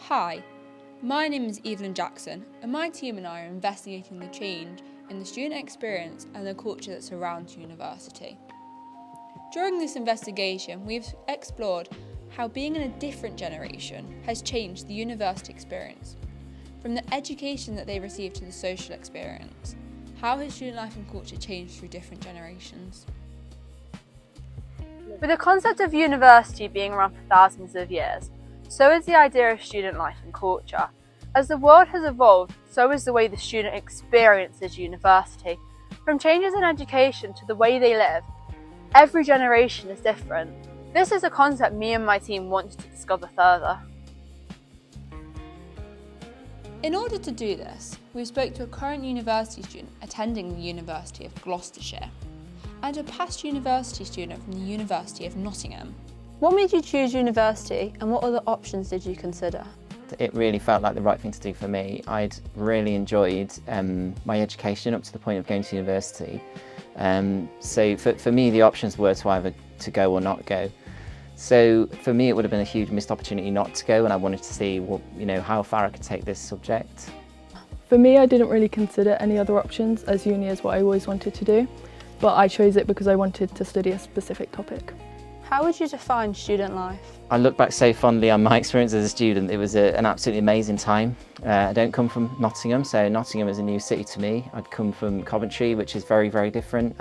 Hi, my name is Evelyn Jackson and my team and I are investigating the change in the student experience and the culture that surrounds university. During this investigation, we've explored how being in a different generation has changed the university experience. From the education that they receive to the social experience, how has student life and culture changed through different generations? With the concept of university being around for thousands of years, so is the idea of student life and culture. As the world has evolved, so is the way the student experiences university. From changes in education to the way they live, every generation is different. This is a concept me and my team wanted to discover further. In order to do this, we spoke to a current university student attending the University of Gloucestershire and a past university student from the University of Nottingham. What made you choose university and what other options did you consider? It really felt like the right thing to do for me. I'd really enjoyed my education up to the point of going to university. So for me, the options were to either to go or not go. So for me, it would have been a huge missed opportunity not to go, and I wanted to see how far I could take this subject. For me, I didn't really consider any other options, as uni is what I always wanted to do, but I chose it because I wanted to study a specific topic. How would you define student life? I look back so fondly on my experience as a student. It was an absolutely amazing time. I don't come from Nottingham, so Nottingham is a new city to me. I'd come from Coventry, which is very, very different,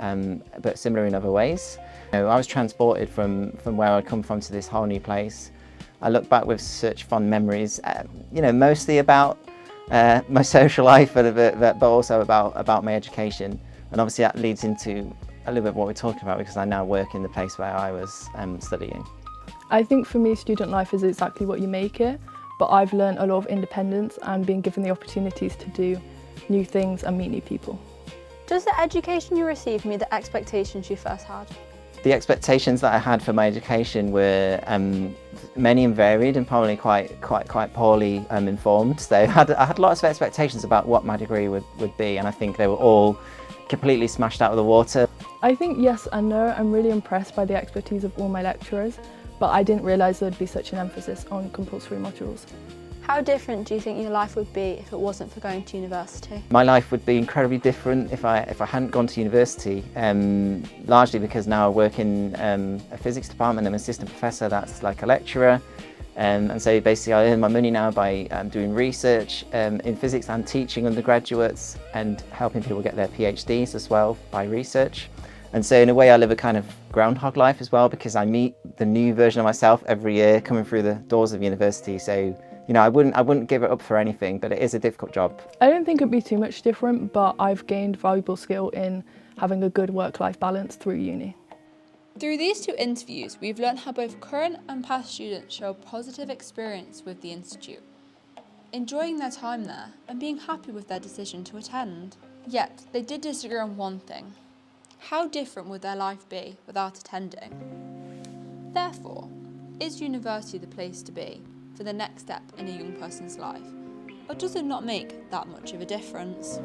but similar in other ways. I was transported from where I'd come from to this whole new place. I look back with such fond memories, mostly about my social life, but also about my education. And obviously that leads into a little bit of what we're talking about, because I now work in the place where I was studying. I think for me, student life is exactly what you make it, but I've learned a lot of independence and been given the opportunities to do new things and meet new people. Does the education you received meet the expectations you first had? The expectations that I had for my education were many and varied, and probably quite poorly informed. So I had lots of expectations about what my degree would be, and I think they were all completely smashed out of the water. I think yes and no. I'm really impressed by the expertise of all my lecturers, but I didn't realise there'd be such an emphasis on compulsory modules. How different do you think your life would be if it wasn't for going to university? My life would be incredibly different if I hadn't gone to university, largely because now I work in a physics department. I'm an assistant professor, that's like a lecturer. And so basically I earn my money now by doing research in physics and teaching undergraduates and helping people get their PhDs as well by research. And so in a way I live a kind of groundhog life as well, because I meet the new version of myself every year coming through the doors of university. So I wouldn't give it up for anything, but it is a difficult job. I don't think it'd be too much different, but I've gained valuable skill in having a good work-life balance through uni. Through these two interviews, we've learned how both current and past students show a positive experience with the Institute, enjoying their time there and being happy with their decision to attend. Yet, they did disagree on one thing. How different would their life be without attending? Therefore, is university the place to be for the next step in a young person's life? Or does it not make that much of a difference?